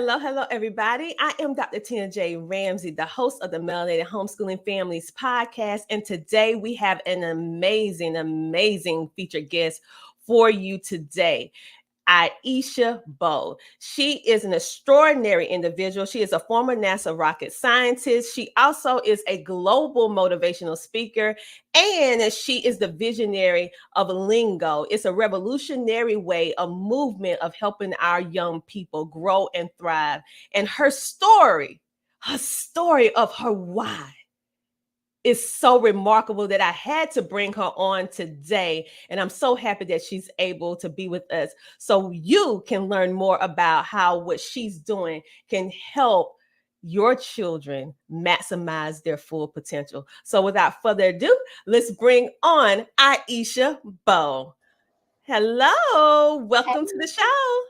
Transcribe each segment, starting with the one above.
Hello, everybody. I am Dr. Tina J. Ramsey, the host of the Melanated Homeschooling Families podcast. And today we have an amazing featured guest for you today. Aisha Bowe. She is an extraordinary individual. She is a former NASA rocket scientist. She also is a global motivational speaker, and she is the visionary of Lingo. It's a revolutionary way, a movement of helping our young people grow and thrive. And her story of her why is so remarkable that I had to bring her on today. And I'm so happy that she's able to be with us so you can learn more about how what she's doing can help your children maximize their full potential. So without further ado, let's bring on Aisha Bowe. Hello, welcome to the show.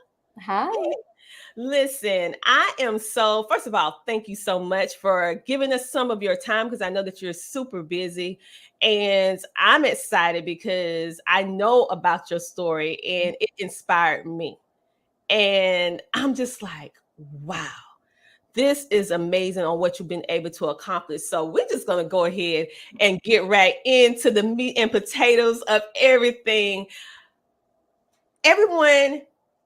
Hi. Listen, first of all, thank you so much for giving us some of your time because I know that you're super busy. And I'm excited because I know about your story and it inspired me. And I'm just like, wow, this is amazing on what you've been able to accomplish. So we're just going to go ahead and get right into the meat and potatoes of everything. Everyone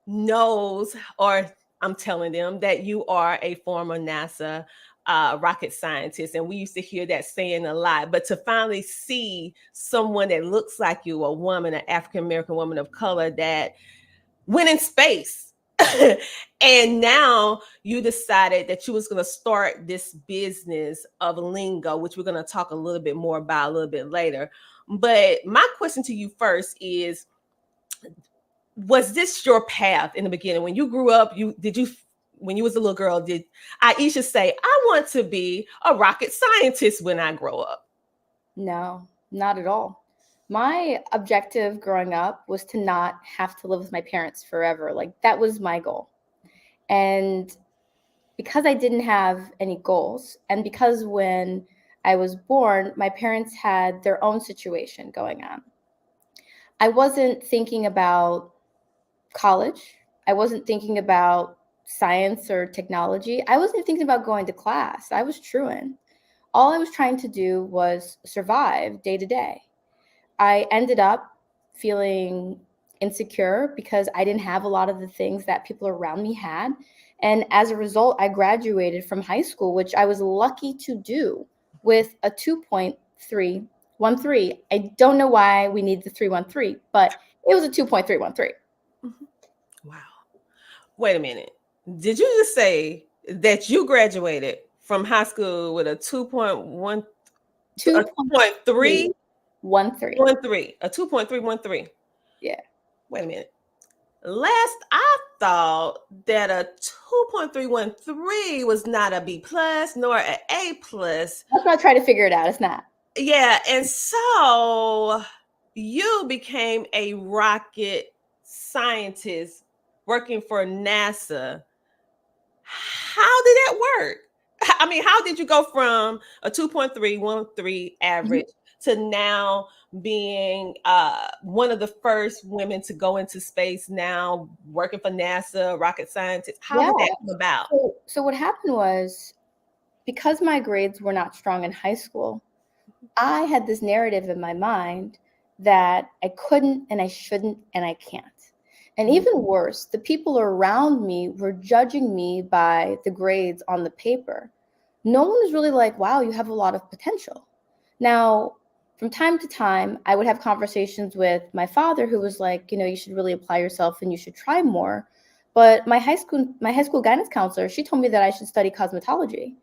knows, or I'm telling them, that you are a former NASA rocket scientist. And we used to hear that saying a lot. But to finally see someone that looks like you, a woman, an African-American woman of color that went in space. And now you decided that you was going to start this business of Lingo, which we're going to talk a little bit more about a little bit later. But my question to you first is, was this your path in the beginning when you grew up? When you was a little girl, did Aisha say, I want to be a rocket scientist when I grow up? No, not at all. My objective growing up was to not have to live with my parents forever. Like, that was my goal. And because I didn't have any goals, and because when I was born, my parents had their own situation going on, I wasn't thinking about college. I wasn't thinking about science or technology. I wasn't thinking about going to class. I was truant. All I was trying to do was survive day to day. I ended up feeling insecure because I didn't have a lot of the things that people around me had. And as a result, I graduated from high school, which I was lucky to do, with a 2.313. I don't know why we need the 313, but it was a 2.313. Wow. Wait a minute. Did you just say that you graduated from high school with a 2.1, 2.313? a 2.313? Yeah. Wait a minute. Last I thought that a 2.313 was not a B plus nor an A plus. That's why I try to figure it out. It's not. Yeah, and so you became a rocket scientist working for NASA. How did that work? I mean, how did you go from a 2.313 average to now being one of the first women to go into space, now working for NASA, rocket scientist? How did that come about? So what happened was, because my grades were not strong in high school, I had this narrative in my mind that I couldn't and I shouldn't and I can't. And even worse, the people around me were judging me by the grades on the paper. No one was really like, wow, you have a lot of potential. Now, from time to time, I would have conversations with my father, who was like, you should really apply yourself and you should try more. But my high school guidance counselor, she told me that I should study cosmetology.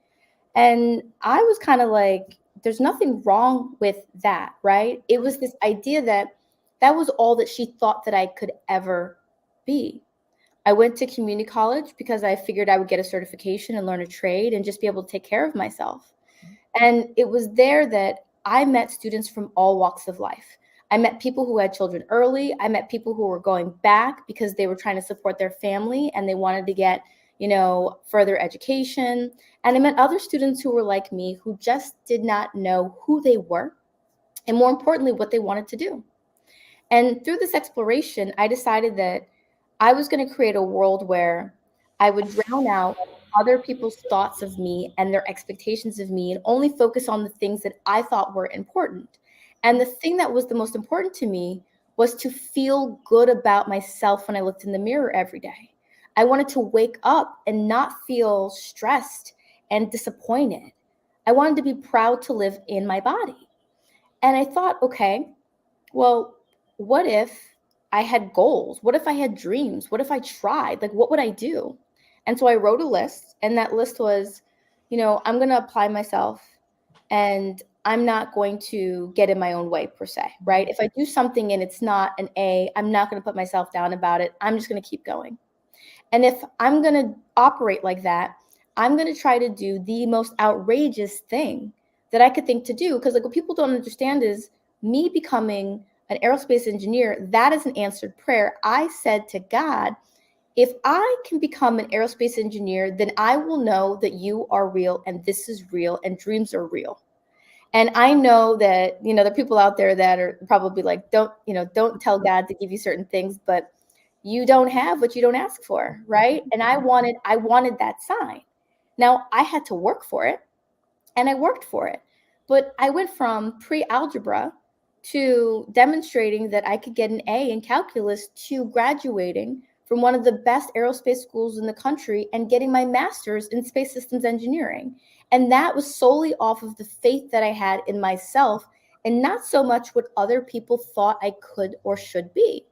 And I was kind of like, there's nothing wrong with that, right? It was this idea that was all that she thought that I could ever be. I went to community college because I figured I would get a certification and learn a trade and just be able to take care of myself. And it was there that I met students from all walks of life. I met people who had children early. I met people who were going back because they were trying to support their family and they wanted to get, further education. And I met other students who were like me, who just did not know who they were, and more importantly, what they wanted to do. And through this exploration, I decided that I was going to create a world where I would drown out other people's thoughts of me and their expectations of me and only focus on the things that I thought were important. And the thing that was the most important to me was to feel good about myself when I looked in the mirror every day. I wanted to wake up and not feel stressed and disappointed. I wanted to be proud to live in my body. And I thought, okay, well, what if I had goals? What if I had dreams? What if I tried? Like, what would I do? And so I wrote a list, and that list was, I'm going to apply myself and I'm not going to get in my own way per se, right? If I do something and it's not an A, I'm not going to put myself down about it. I'm just going to keep going. And if I'm going to operate like that, I'm going to try to do the most outrageous thing that I could think to do. Because like what people don't understand is me becoming an aerospace engineer, that is an answered prayer. I said to God, if I can become an aerospace engineer, then I will know that you are real and this is real and dreams are real. And I know that, there are people out there that are probably like, don't tell God to give you certain things, but you don't have what you don't ask for, right? And I wanted that sign. Now I had to work for it, and I worked for it. But I went from pre-algebra to demonstrating that I could get an A in calculus to graduating from one of the best aerospace schools in the country and getting my master's in space systems engineering. And that was solely off of the faith that I had in myself and not so much what other people thought I could or should be.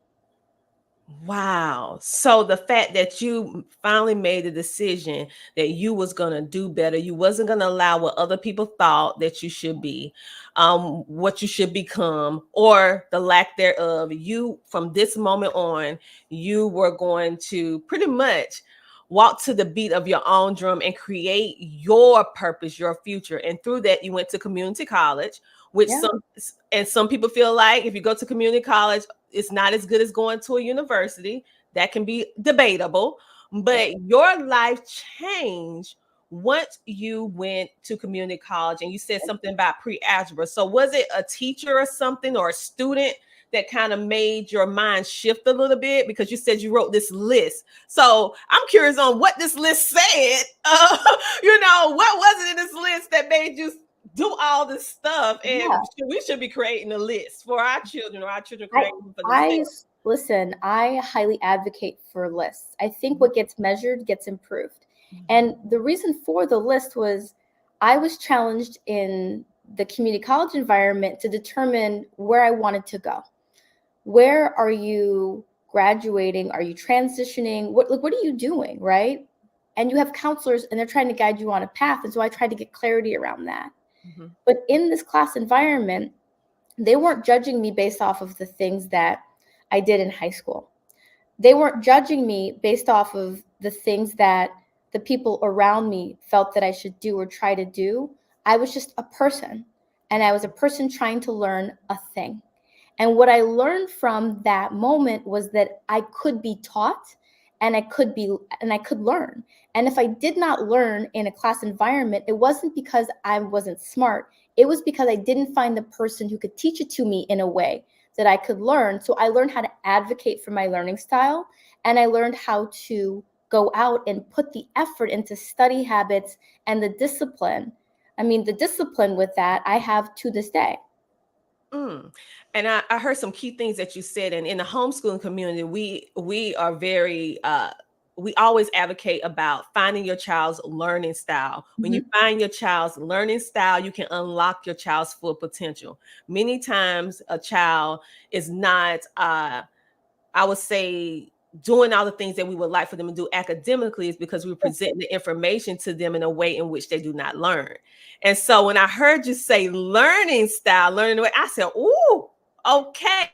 Wow. So the fact that you finally made the decision that you was going to do better, you wasn't going to allow what other people thought that you should be, what you should become, or the lack thereof. You, from this moment on, you were going to pretty much walk to the beat of your own drum and create your purpose, your future. And through that, you went to community college, which Yeah. some people feel like if you go to community college, it's not as good as going to a university. That can be debatable, but your life changed once you went to community college. And you said something about pre-algebra. So was it a teacher or something, or a student that kind of made your mind shift a little bit? Because you said you wrote this list. So I'm curious on what this list said. What was it in this list that made you do all this stuff? And Yeah. we should be creating a list for our children, or our children creating for themselves. Listen, I highly advocate for lists. I think what gets measured gets improved. And the reason for the list was I was challenged in the community college environment to determine where I wanted to go. Where are you graduating? Are you transitioning? What are you doing, right? And you have counselors and they're trying to guide you on a path. And so I tried to get clarity around that. Mm-hmm. But in this class environment, they weren't judging me based off of the things that I did in high school. They weren't judging me based off of the things that the people around me felt that I should do or try to do. I was just a person, and I was a person trying to learn a thing. And what I learned from that moment was that I could be taught and I could learn. And if I did not learn in a class environment, it wasn't because I wasn't smart. It was because I didn't find the person who could teach it to me in a way that I could learn. So I learned how to advocate for my learning style, and I learned how to go out and put the effort into study habits and the discipline. I mean, the discipline with that I have to this day. And I heard some key things that you said. And in the homeschooling community, we are very we always advocate about finding your child's learning style. When you find your child's learning style, you can unlock your child's full potential. Many times a child is not I would say doing all the things that we would like for them to do academically is because we present the information to them in a way in which they do not learn. And so when I heard you say learning style, learning the way, I said, ooh, okay.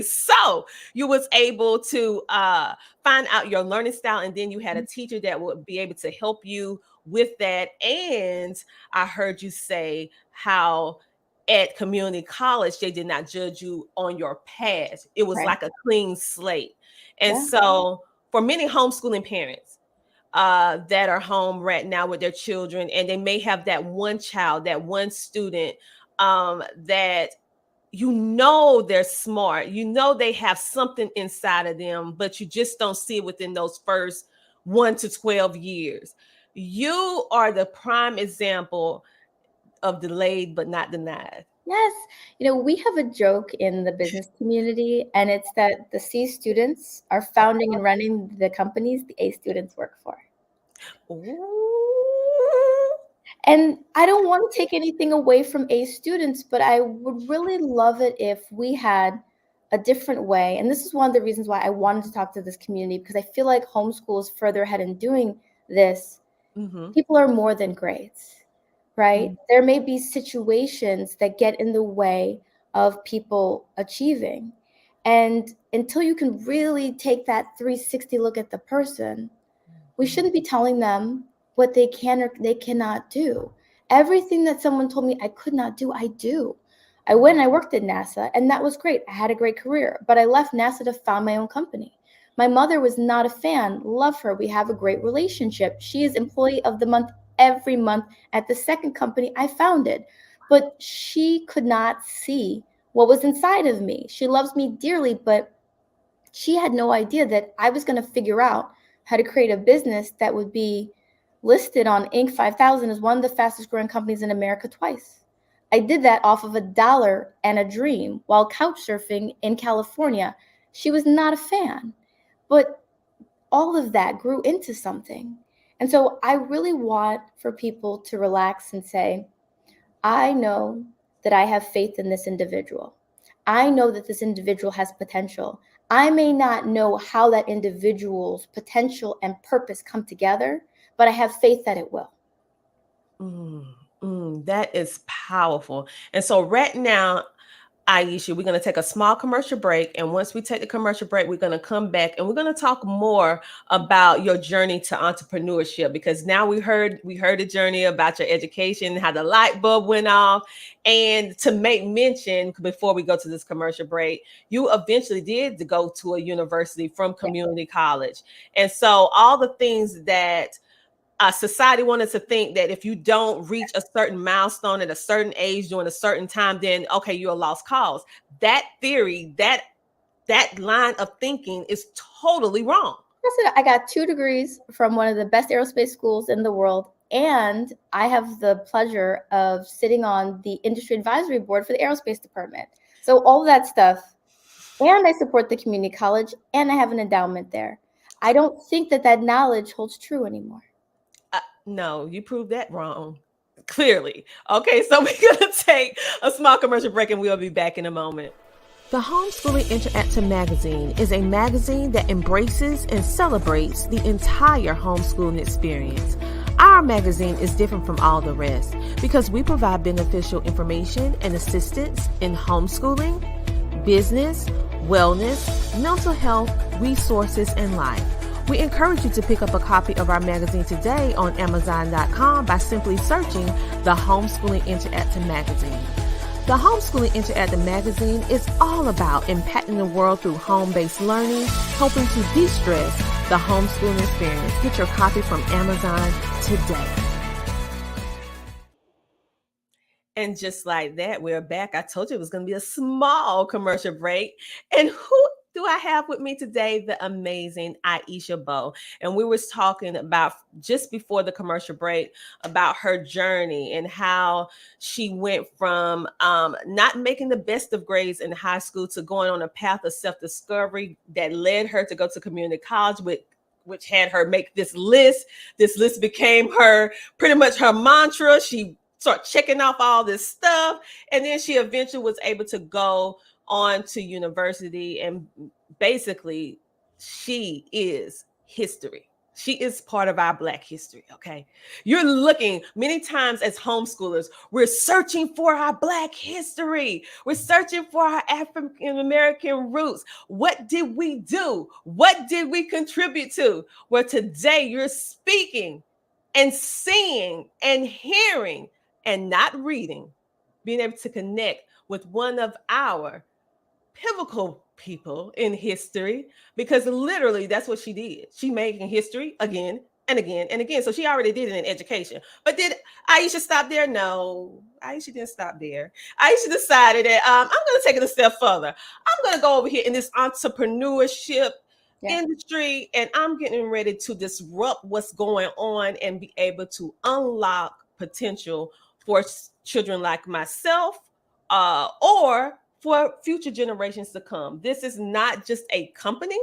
So you was able to find out your learning style, and then you had a teacher that would be able to help you with that. And I heard you say how at community college, they did not judge you on your past. It was like a clean slate. And so for many homeschooling parents that are home right now with their children, and they may have that one child, that one student that they're smart, they have something inside of them, but you just don't see it within those first 1 to 12 years. You are the prime example of delayed but not denied. Yes. We have a joke in the business community, and it's that the C students are founding and running the companies the A students work for. Ooh. And I don't want to take anything away from A students, but I would really love it if we had a different way. And this is one of the reasons why I wanted to talk to this community, because I feel like homeschool is further ahead in doing this. Mm-hmm. People are more than grades, right? Mm-hmm. There may be situations that get in the way of people achieving. And until you can really take that 360 look at the person, we shouldn't be telling them what they can or they cannot do. Everything that someone told me I could not do, I do. I went and I worked at NASA, and that was great. I had a great career, but I left NASA to found my own company. My mother was not a fan. Love her. We have a great relationship. She is employee of the month every month at the second company I founded. But she could not see what was inside of me. She loves me dearly, but she had no idea that I was going to figure out how to create a business that would be listed on Inc. 5000 as one of the fastest growing companies in America twice. I did that off of $1 and a dream while couch surfing in California. She was not a fan, but all of that grew into something. And so I really want for people to relax and say, I know that I have faith in this individual. I know that this individual has potential. I may not know how that individual's potential and purpose come together, but I have faith that it will. That is powerful. And so right now, Aisha, we're going to take a small commercial break. And once we take the commercial break, we're going to come back and we're going to talk more about your journey to entrepreneurship, because now we heard the journey about your education, how the light bulb went off. And to make mention, before we go to this commercial break, you eventually did go to a university from community college. And so all the things that society wanted to think that if you don't reach a certain milestone at a certain age during a certain time, then okay, you're a lost cause. That theory, that line of thinking is totally wrong. I got 2 degrees from one of the best aerospace schools in the world, and I have the pleasure of sitting on the industry advisory board for the aerospace department. So all that stuff, and I support the community college, and I have an endowment there. I don't think that knowledge holds true anymore. No, you proved that wrong. Clearly. Okay, so we're going to take a small commercial break and we'll be back in a moment. The Homeschooling Interactive Magazine is a magazine that embraces and celebrates the entire homeschooling experience. Our magazine is different from all the rest because we provide beneficial information and assistance in homeschooling, business, wellness, mental health, resources, and life. We encourage you to pick up a copy of our magazine today on Amazon.com by simply searching the Homeschooling Interactive Magazine. The Homeschooling Interactive Magazine is all about impacting the world through home-based learning, helping to de-stress the homeschooling experience. Get your copy from Amazon today. And just like that, we're back. I told you it was going to be a small commercial break. And who do I have with me today? The amazing Aisha Bowe. And we was talking about just before the commercial break about her journey and how she went from not making the best of grades in high school to going on a path of self-discovery that led her to go to community college, which had her make this list. This list became her pretty much her mantra. She started checking off all this stuff. And then she eventually was able to go on to university, and basically she is history. She is part of our Black history. Okay. You're looking many times as homeschoolers, we're searching for our Black history. We're searching for our African American roots. What did we do? What did we contribute to? Well, today you're speaking and seeing and hearing and not reading, being able to connect with one of our pivotal people in history, because literally that's what she did. She making history again and again and again. So she already did it in education. But did Aisha stop there? No, Aisha didn't stop there. Aisha decided that I'm going to take it a step further. I'm going to go over here in this entrepreneurship industry, and I'm getting ready to disrupt what's going on and be able to unlock potential for children like myself, or for future generations to come. This is not just a company.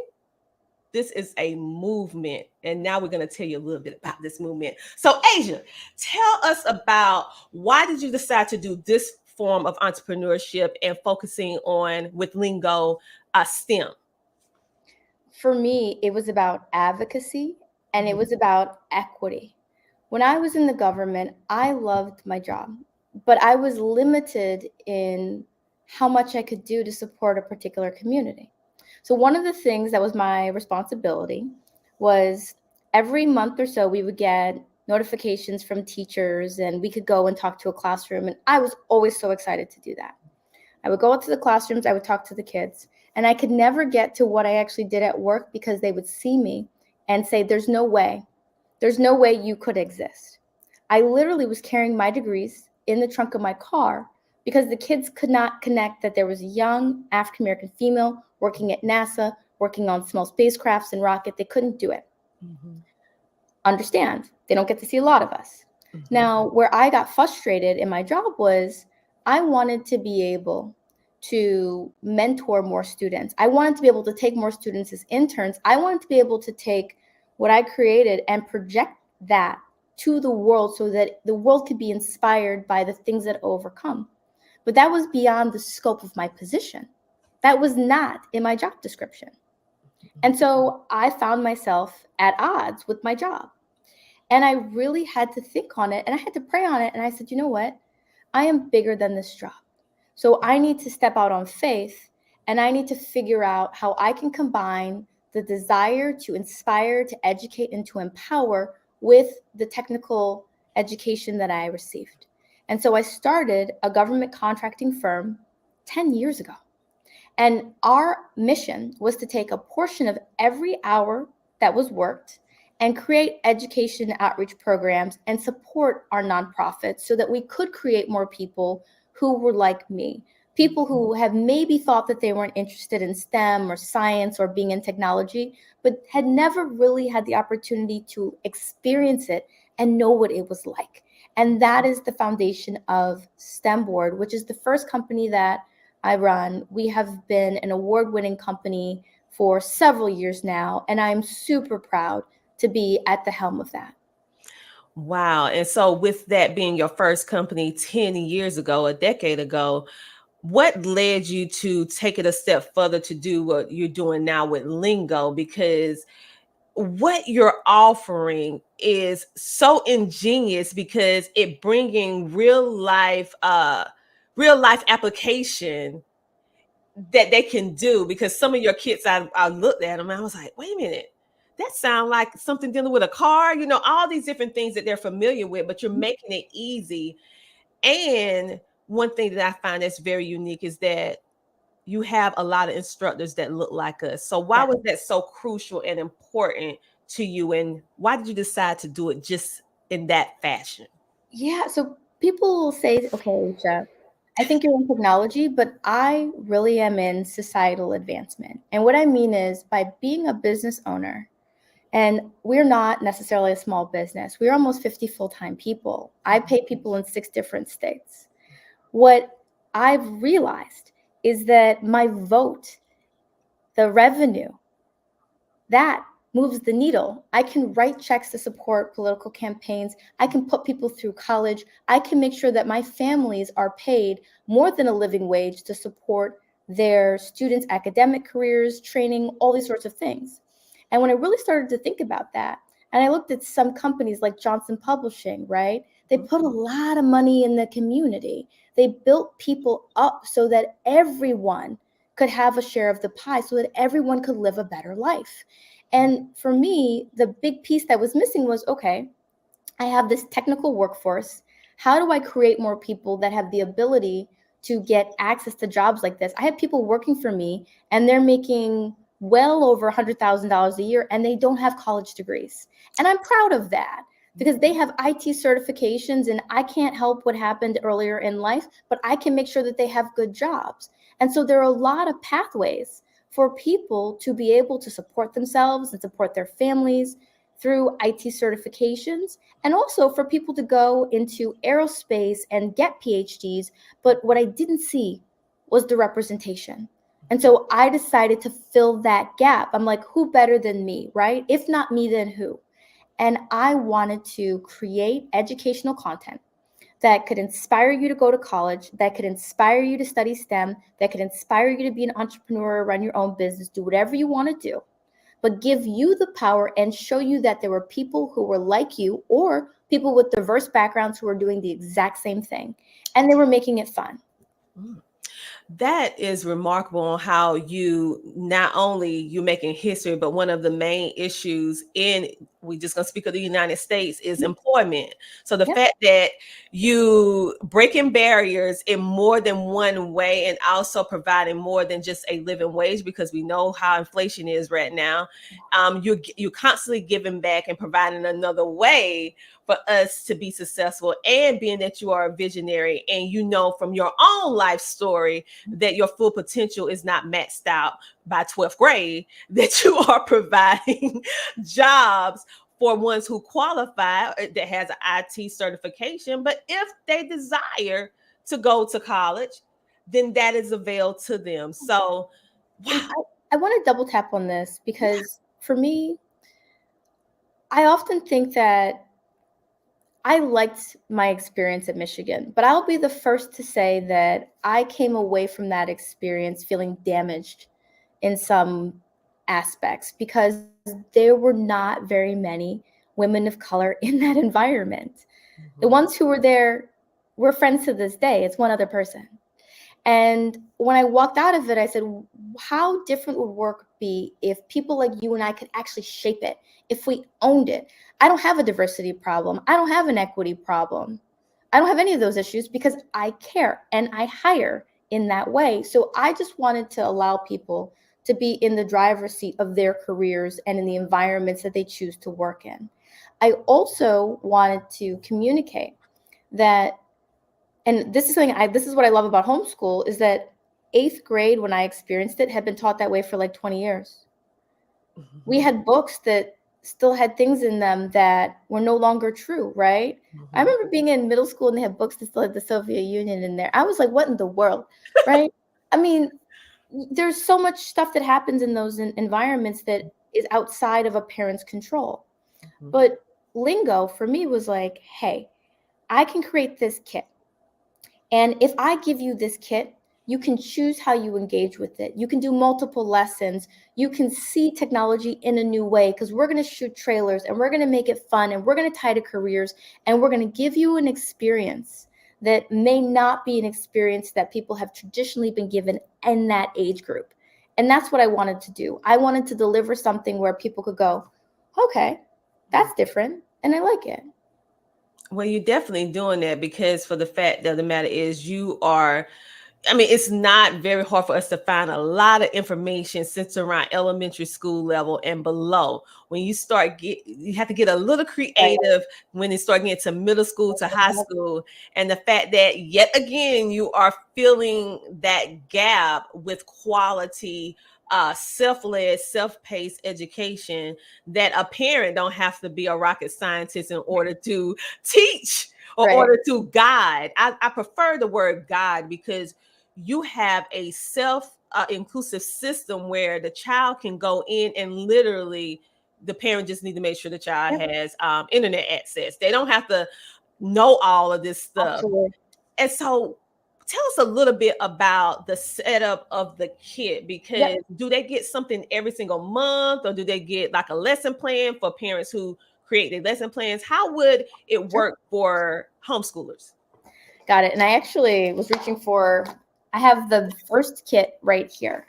This is a movement. And now we're going to tell you a little bit about this movement. So, Asia, tell us about, why did you decide to do this form of entrepreneurship and focusing on, with Lingo, STEM? For me, it was about advocacy and it was about equity. When I was in the government, I loved my job, but I was limited in how much I could do to support a particular community. So one of the things that was my responsibility was every month or so we would get notifications from teachers and we could go and talk to a classroom. And I was always so excited to do that. I would go out to the classrooms, I would talk to the kids, and I could never get to what I actually did at work because they would see me and say, there's no way you could exist. I literally was carrying my degrees in the trunk of my car because the kids could not connect that there was a young African-American female working at NASA, working on small spacecrafts and rocket. They couldn't do it. Understand, they don't get to see a lot of us. Now, where I got frustrated in my job was I wanted to be able to mentor more students. I wanted to be able to take more students as interns. I wanted to be able to take what I created and project that to the world so that the world could be inspired by the things that overcome. But that was beyond the scope of my position. That was not in my job description. And so I found myself at odds with my job. And I really had to think on it and I had to pray on it. And I said, you know what? I am bigger than this job. So I need to step out on faith and I need to figure out how I can combine the desire to inspire, to educate, and to empower with the technical education that I received. And so I started a government contracting firm 10 years ago. And our mission was to take a portion of every hour that was worked and create education outreach programs and support our nonprofits so that we could create more people who were like me, people who have maybe thought that they weren't interested in STEM or science or being in technology, but had never really had the opportunity to experience it and know what it was like. And that is the foundation of STEM Board, which is the first company that I run. We have been an award-winning company for several years now, and I'm super proud to be at the helm of that. Wow. And so, with that being your first company 10 years ago, a decade ago, what led you to take it a step further to do what you're doing now with Lingo? Because what you're offering is so ingenious, because it bringing real life application that they can do. Because some of your kits, I looked at them and I was like, wait a minute, that sounds like something dealing with a car, all these different things that they're familiar with, but you're making it easy. And one thing that I find that's very unique is that you have a lot of instructors that look like us. So why was that so crucial and important to you? And why did you decide to do it just in that fashion? Yeah, so people will say, okay, Aisha, I think you're in technology, but I really am in societal advancement. And what I mean is, by being a business owner, and we're not necessarily a small business, we're almost 50 full-time people. I pay people in 6 different states. What I've realized is that my vote, the revenue, that moves the needle. I can write checks to support political campaigns. I can put people through college. I can make sure that my families are paid more than a living wage to support their students' academic careers, training, all these sorts of things. And when I really started to think about that, and I looked at some companies like Johnson Publishing, right? They put a lot of money in the community. They built people up so that everyone could have a share of the pie, so that everyone could live a better life. And for me, the big piece that was missing was, okay, I have this technical workforce. How do I create more people that have the ability to get access to jobs like this? I have people working for me and they're making well over $100,000 a year and they don't have college degrees. And I'm proud of that because they have IT certifications, and I can't help what happened earlier in life, but I can make sure that they have good jobs. And so there are a lot of pathways for people to be able to support themselves and support their families through IT certifications, and also for people to go into aerospace and get PhDs. But what I didn't see was the representation. And so I decided to fill that gap. I'm like, who better than me, right? If not me, then who? And I wanted to create educational content that could inspire you to go to college, that could inspire you to study STEM, that could inspire you to be an entrepreneur, run your own business, do whatever you want to do, but give you the power and show you that there were people who were like you or people with diverse backgrounds who were doing the exact same thing, and they were making it fun. That is remarkable on how you not only you making history, but one of the main issues in, we just gonna speak of the United States, is employment. So the Yep. fact that you breaking barriers in more than one way and also providing more than just a living wage, because we know how inflation is right now. You constantly giving back and providing another way for us to be successful, and being that you are a visionary and you know from your own life story that your full potential is not maxed out by 12th grade, that you are providing jobs for ones who qualify, that has an IT certification. But if they desire to go to college, then that is available to them. So, And I want to double tap on this because for me, I often think that I liked my experience at Michigan, but I'll be the first to say that I came away from that experience feeling damaged in some aspects because there were not very many women of color in that environment. The ones who were there were friends to this day. It's one other person. And when I walked out of it, I said, how different would work be if people like you and I could actually shape it, if we owned it? I don't have a diversity problem. I don't have an equity problem. I don't have any of those issues because I care and I hire in that way. So I just wanted to allow people to be in the driver's seat of their careers and in the environments that they choose to work in. I also wanted to communicate that, and this is something this is what I love about homeschool, is that 8th grade, when I experienced it, had been taught that way for like 20 years. We had books that still had things in them that were no longer true, right? I remember being in middle school and they had books that still had the Soviet Union in there. I was like, what in the world, right? I mean, there's so much stuff that happens in those environments that is outside of a parent's control. But Lingo for me was like, hey, I can create this kit. And if I give you this kit, you can choose how you engage with it. You can do multiple lessons. You can see technology in a new way because we're going to shoot trailers and we're going to make it fun and we're going to tie to careers and we're going to give you an experience that may not be an experience that people have traditionally been given in that age group. And that's what I wanted to do. I wanted to deliver something where people could go, okay, that's different and I like it. Well, you're definitely doing that, because for the fact of the matter is you are, I mean, it's not very hard for us to find a lot of information since around elementary school level and below. When you you have to get a little creative when you start getting to middle school to high school. And the fact that yet again, you are filling that gap with quality, self-led, self-paced education, that a parent don't have to be a rocket scientist in order to teach or order to guide. I prefer the word guide because you have a inclusive system where the child can go in and literally the parent just need to make sure the child has internet access. They don't have to know all of this stuff. Absolutely. And so tell us a little bit about the setup of the kit, because do they get something every single month, or do they get like a lesson plan for parents who create their lesson plans? How would it work for homeschoolers? Got it. And I actually was I have the first kit right here.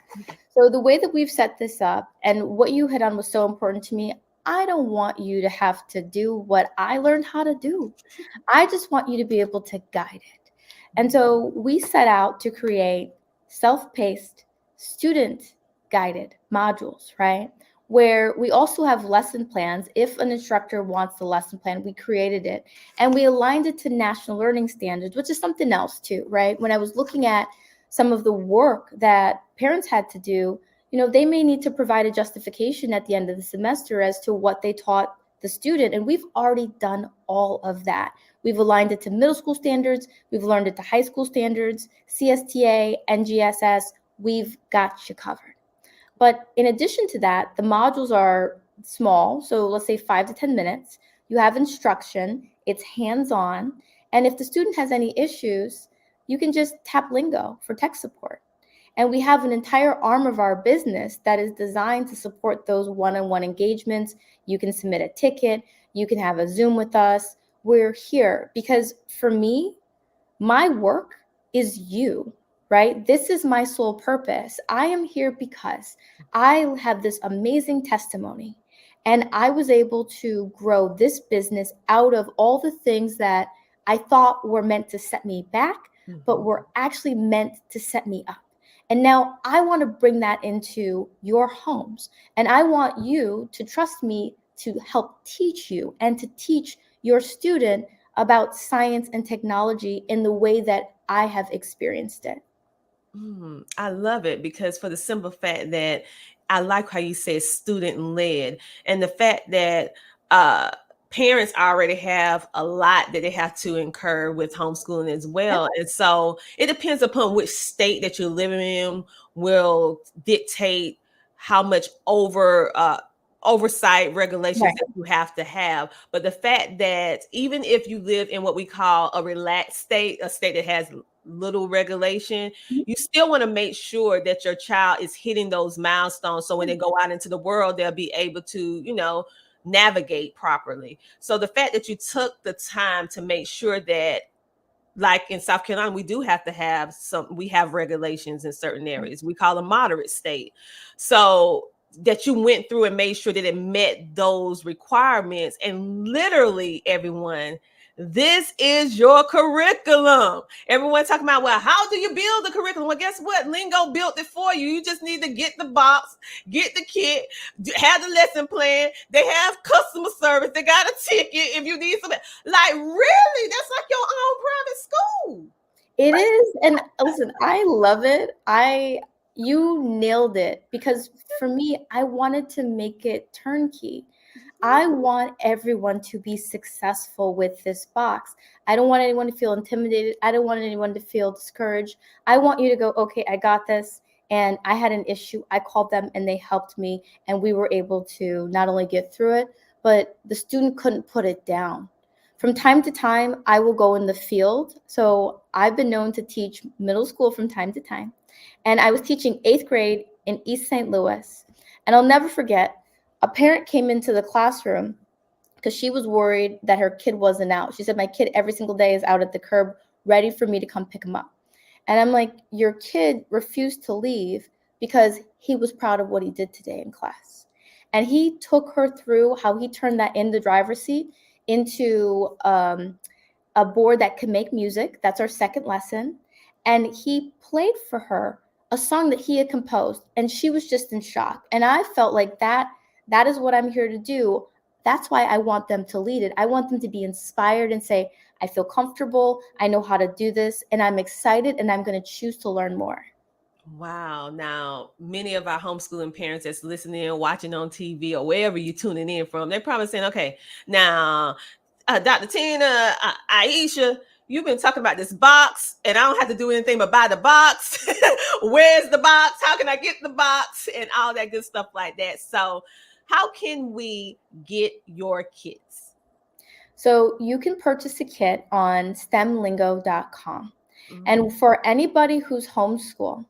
So the way that we've set this up and what you hit on was so important to me. I don't want you to have to do what I learned how to do. I just want you to be able to guide it. And so we set out to create self-paced, student-guided modules, right? Where we also have lesson plans. If an instructor wants the lesson plan, we created it. And we aligned it to national learning standards, which is something else too, right? When I was looking at some of the work that parents had to do, they may need to provide a justification at the end of the semester as to what they taught the student. And we've already done all of that. We've aligned it to middle school standards. We've learned it to high school standards, CSTA, NGSS. We've got you covered. But in addition to that, the modules are small. So let's say 5 to 10 minutes. You have instruction. It's hands-on. And if the student has any issues, you can just tap Lingo for tech support. And we have an entire arm of our business that is designed to support those one-on-one engagements. You can submit a ticket. You can have a Zoom with us. We're here because for me, my work is you, right? This is my sole purpose. I am here because I have this amazing testimony and I was able to grow this business out of all the things that I thought were meant to set me back, but were actually meant to set me up. And now I want to bring that into your homes. And I want you to trust me to help teach you and to teach your student about science and technology in the way that I have experienced it. I love it because for the simple fact that I like how you said student led, and the fact that uh, parents already have a lot that they have to incur with homeschooling as well. And so it depends upon which state that you're living in will dictate how much oversight regulations Right. that you have to have. But the fact that even if you live in what we call a relaxed state, a state that has little regulation, you still want to make sure that your child is hitting those milestones. So when they go out into the world, they'll be able to, navigate properly. So the fact that you took the time to make sure that, like in South Carolina, we have regulations in certain areas. We call a moderate state. So that you went through and made sure that it met those requirements. And literally, everyone, this is your curriculum. Everyone talking about, well, how do you build the curriculum? Well, guess what? Lingo built it for you. You just need to get the box, get the kit, have the lesson plan. They have customer service. They got a ticket if you need something. Like, really? That's like your own private school. It is. And listen, I love it. You nailed it because for me, I wanted to make it turnkey. I want everyone to be successful with this box. I don't want anyone to feel intimidated. I don't want anyone to feel discouraged. I want you to go, okay, I got this. And I had an issue. I called them and they helped me. And we were able to not only get through it, but the student couldn't put it down. From time to time, I will go in the field. So I've been known to teach middle school from time to time. And I was teaching 8th grade in East St. Louis. And I'll never forget, a parent came into the classroom because she was worried that her kid wasn't out. She said, my kid every single day is out at the curb ready for me to come pick him up. And I'm like, your kid refused to leave because he was proud of what he did today in class. And he took her through how he turned that in the driver's seat into a board that could make music. That's our second lesson. And he played for her a song that he had composed. And she was just in shock. And I felt like that is what I'm here to do. That's why I want them to lead it. I want them to be inspired and say, I feel comfortable. I know how to do this. And I'm excited and I'm going to choose to learn more. Wow. Now, many of our homeschooling parents that's listening and watching on TV or wherever you're tuning in from, they're probably saying, okay, now, Dr. Tina, Aisha, you've been talking about this box and I don't have to do anything but buy the box. Where's the box? How can I get the box? And all that good stuff like that. So how can we get your kits? So you can purchase a kit on stemlingo.com. And for anybody who's homeschool,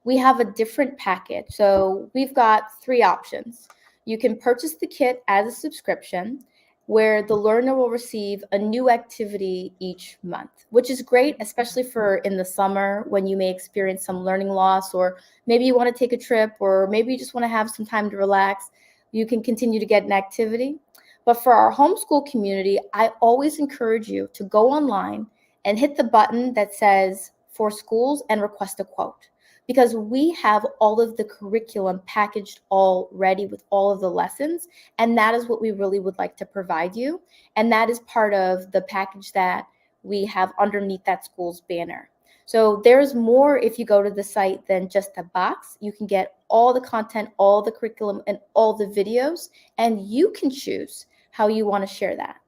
we have a different package. So we've got 3 options. You can purchase the kit as a subscription where the learner will receive a new activity each month, which is great, especially for in the summer when you may experience some learning loss, or maybe you want to take a trip, or maybe you just want to have some time to relax. You can continue to get an activity. But for our homeschool community, I always encourage you to go online and hit the button that says for schools and request a quote, because we have all of the curriculum packaged already with all of the lessons. And that is what we really would like to provide you. And that is part of the package that we have underneath that school's banner. So there's more if you go to the site than just a box. You can get all the content, all the curriculum, and all the videos, and you can choose how you want to share that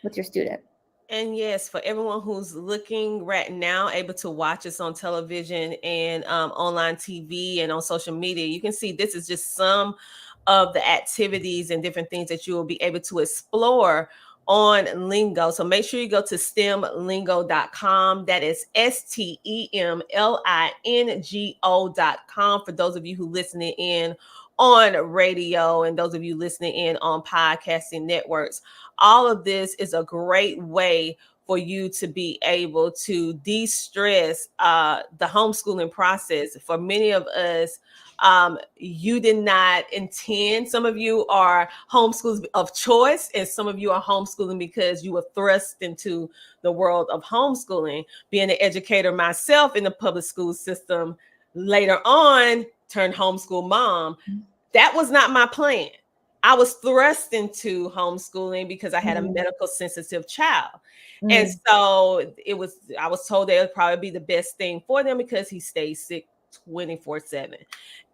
with your student. And yes, for everyone who's looking right now, able to watch us on television and online TV and on social media, you can see this is just some of the activities and different things that you will be able to explore on Lingo. So make sure you go to stemlingo.com. That is STEMLINGO.com for those of you who listening in on radio and those of you listening in on podcasting networks. All of this is a great way for you to be able to de-stress the homeschooling process. For many of us, you did not intend. Some of you are homeschoolers of choice, and some of you are homeschooling because you were thrust into the world of homeschooling. Being an educator myself in the public school system, later on turned homeschool mom. That was not my plan. I was thrust into homeschooling because I had a medical sensitive child. And so I was told that it would probably be the best thing for them because he stays sick 24/7.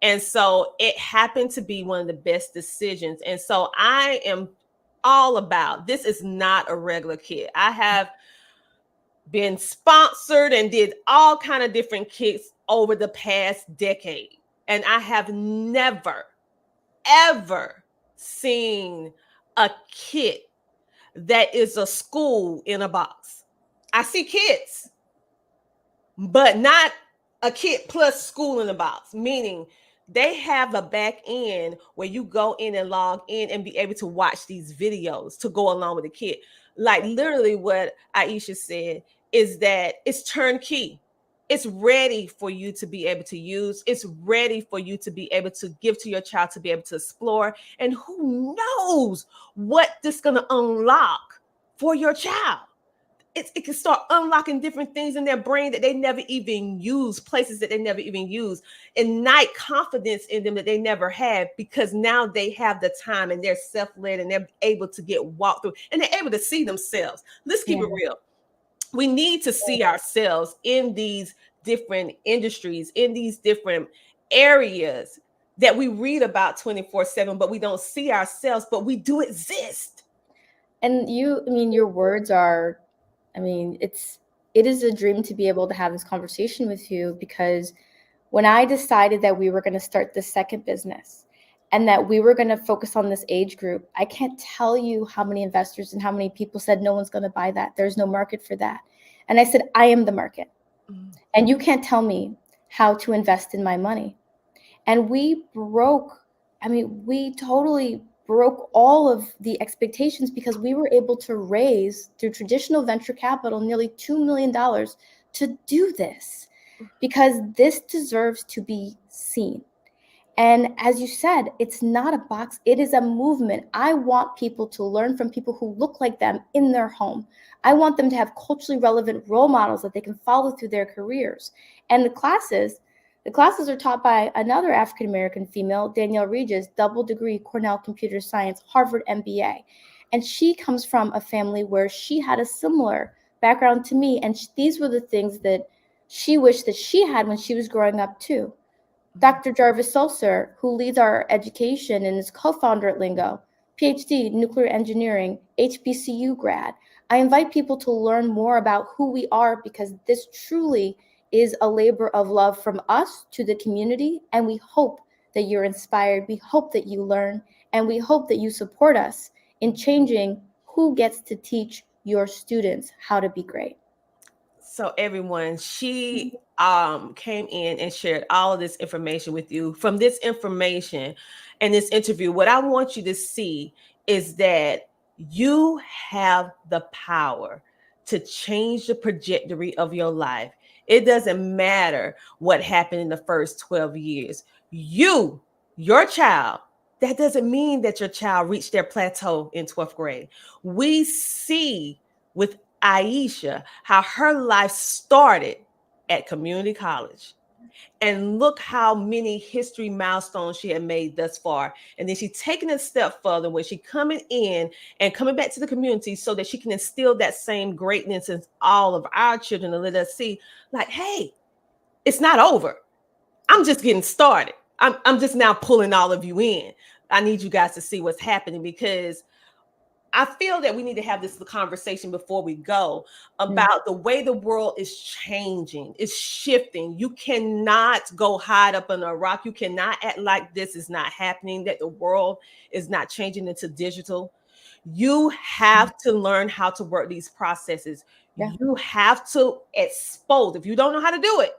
And so it happened to be one of the best decisions. And so I am all about, this is not a regular kid. I have been sponsored and did all kind of different kits over the past decade. And I have never, ever seen a kit that is a school in a box. I see kits, but not a kit plus school in a box, meaning they have a back end where you go in and log in and be able to watch these videos to go along with the kit. Like literally what Aisha said is that it's turnkey. It's ready for you to be able to use. It's ready for you to be able to give to your child to be able to explore. And who knows what this is going to unlock for your child. It can start unlocking different things in their brain that they never even use, places that they never even use, ignite confidence in them that they never had, because now they have the time and they're self-led and they're able to get walked through and they're able to see themselves. Let's keep it real. We need to see ourselves in these different industries, in these different areas that we read about 24/7, but we don't see ourselves, but we do exist. And your words are, it is a dream to be able to have this conversation with you, because when I decided that we were going to start this second business and that we were going to focus on this age group, I can't tell you how many investors and how many people said, no one's going to buy that. There's no market for that. And I said, I am the market. And you can't tell me how to invest in my money. And we totally broke all of the expectations, because we were able to raise through traditional venture capital nearly $2 million to do this, because this deserves to be seen. And as you said, it's not a box, it is a movement. I want people to learn from people who look like them in their home. I want them to have culturally relevant role models that they can follow through their careers. And the classes are taught by another African-American female, Danielle Regis, double degree, Cornell Computer Science, Harvard MBA. And she comes from a family where she had a similar background to me. And these were the things that she wished that she had when she was growing up too. Dr. Jarvis Sulser, who leads our education and is co-founder at Lingo, PhD, nuclear engineering, HBCU grad. I invite people to learn more about who we are, because this truly is a labor of love from us to the community. And we hope that you're inspired. We hope that you learn, and we hope that you support us in changing who gets to teach your students how to be great. So everyone, she came in and shared all of this information with you. From this information and this interview, what I want you to see is that you have the power to change the trajectory of your life. It doesn't matter what happened in the first 12 years. Your child, that doesn't mean that your child reached their plateau in 12th grade. We see with Aisha how her life started at community college. And look how many history milestones she had made thus far. And then she's taking it a step further when she coming in and coming back to the community so that she can instill that same greatness in all of our children and let us see, like, hey, it's not over. I'm just getting started. I'm just now pulling all of you in. I need you guys to see what's happening, because I feel that we need to have this conversation before we go about the way the world is changing, it's shifting. You cannot go hide up in a rock. You cannot act like this is not happening, that the world is not changing into digital. You have to learn how to work these processes. Yeah. You have to expose. If you don't know how to do it,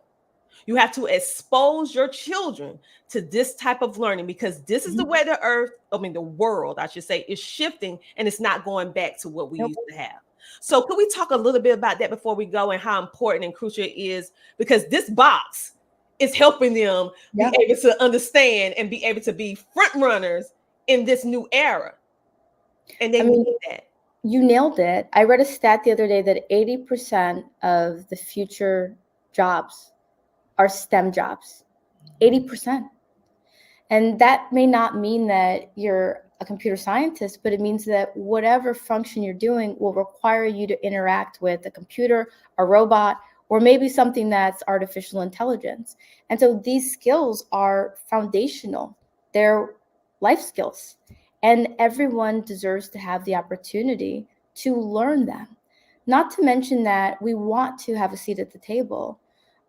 you have to expose your children to this type of learning, because this is the way the world, I should say, is shifting, and it's not going back to what we used to have. So could we talk a little bit about that before we go, and how important and crucial it is? Because this box is helping them be able to understand and be able to be front runners in this new era. And they need that. You nailed it. I read a stat the other day that 80% of the future jobs are STEM jobs. 80%. And that may not mean that you're a computer scientist, but it means that whatever function you're doing will require you to interact with a computer, a robot, or maybe something that's artificial intelligence. And so these skills are foundational. They're life skills. And everyone deserves to have the opportunity to learn them. Not to mention that we want to have a seat at the table.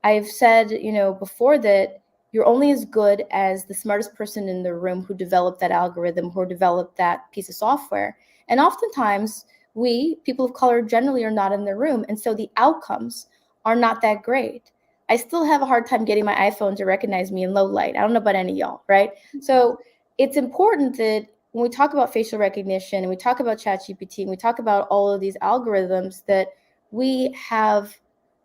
I've said, before, that you're only as good as the smartest person in the room who developed that algorithm, who developed that piece of software. And oftentimes, we, people of color, generally are not in the room. And so the outcomes are not that great. I still have a hard time getting my iPhone to recognize me in low light. I don't know about any of y'all, right? So it's important that when we talk about facial recognition and we talk about ChatGPT and we talk about all of these algorithms, that we have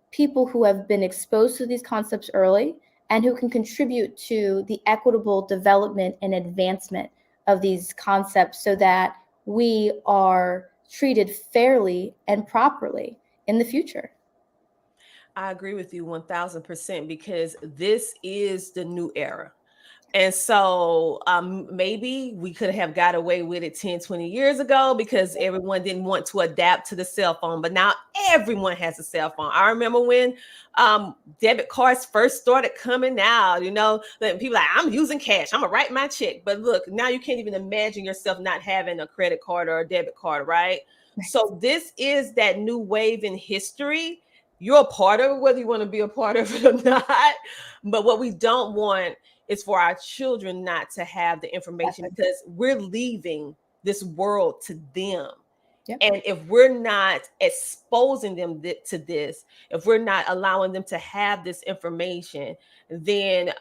people who have been exposed to these concepts early and who can contribute to the equitable development and advancement of these concepts so that we are treated fairly and properly in the future. I agree with you 1000%, because this is the new era. And so maybe we could have got away with it 10, 20 years ago because everyone didn't want to adapt to the cell phone. But now everyone has a cell phone. I remember when debit cards first started coming out, people like, I'm using cash. I'm going to write my check. But look, now you can't even imagine yourself not having a credit card or a debit card, right? So this is that new wave in history. You're a part of it, whether you want to be a part of it or not. But what we don't want is for our children not to have the information, because we're leaving this world to them. Yep. And if we're not exposing them to this, if we're not allowing them to have this information, then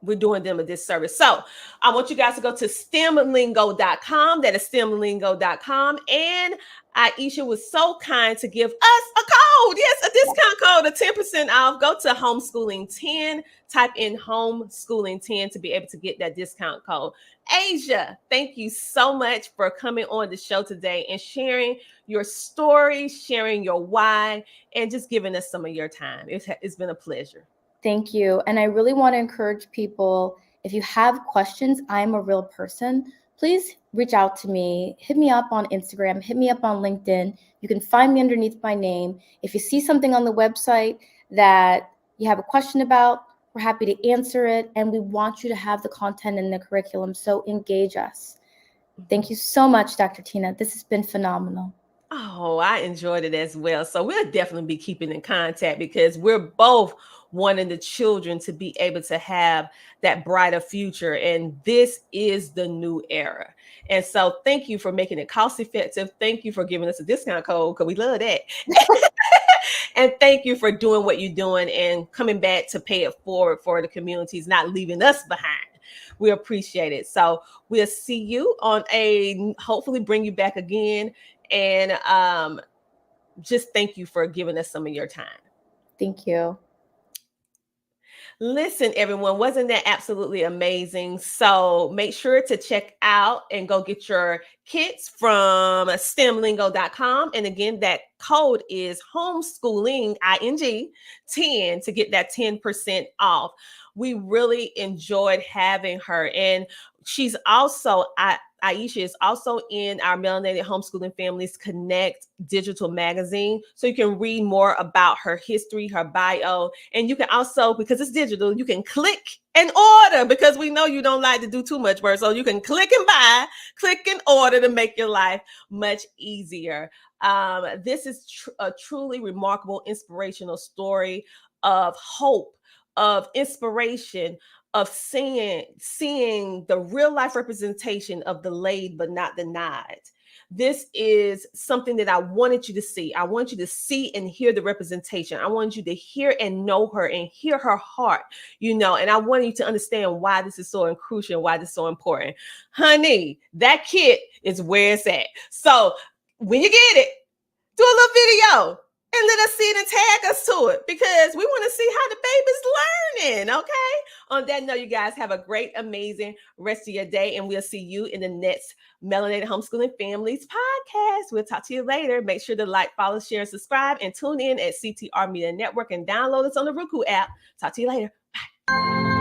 we're doing them a disservice. So I want you guys to go to stemlingo.com. That is stemlingo.com. And Aisha was so kind to give us a code. Yes, a discount code, a 10% off. Go to homeschooling10, type in homeschooling10 to be able to get that discount code. Aisha, thank you so much for coming on the show today and sharing your story, sharing your why, and just giving us some of your time. It's been a pleasure. Thank you. And I really want to encourage people, if you have questions, I'm a real person. Please reach out to me. Hit me up on Instagram. Hit me up on LinkedIn. You can find me underneath my name. If you see something on the website that you have a question about, we're happy to answer it. And we want you to have the content in the curriculum. So engage us. Thank you so much, Dr. Tina. This has been phenomenal. Oh, I enjoyed it as well. So we'll definitely be keeping in contact, because we're both wanting the children to be able to have that brighter future. And this is the new era. And so thank you for making it cost effective. Thank you for giving us a discount code, because we love that. And thank you for doing what you're doing and coming back to pay it forward for the communities, not leaving us behind. We appreciate it. So we'll see you on hopefully bring you back again. And just thank you for giving us some of your time. Thank you. Listen, everyone, wasn't that absolutely amazing? So make sure to check out and go get your kits from stemlingo.com. And again, that code is homeschooling, ING, 10 to get that 10% off. We really enjoyed having her. And she's also, Aisha is also in our Melanated Homeschooling Families Connect digital magazine. So you can read more about her history, her bio, and you can also, because it's digital, you can click and order, because we know you don't like to do too much work. So you can click and buy, click and order to make your life much easier. This is a truly remarkable, inspirational story of hope, of inspiration, of seeing the real life representation of delayed but not denied. This is something that I wanted you to see. I want you to see and hear the representation. I want you to hear and know her and hear her heart, and I want you to understand why this is so crucial, why this is so important. Honey, that kit is where it's at. So when you get it, do a little video and let us see it and tag us to it, because we want to see how the baby's learning, okay? On that note, you guys have a great, amazing rest of your day, and we'll see you in the next Melanated Homeschooling Families podcast. We'll talk to you later. Make sure to like, follow, share, and subscribe, and tune in at CTR Media Network and download us on the Roku app. Talk to you later. Bye.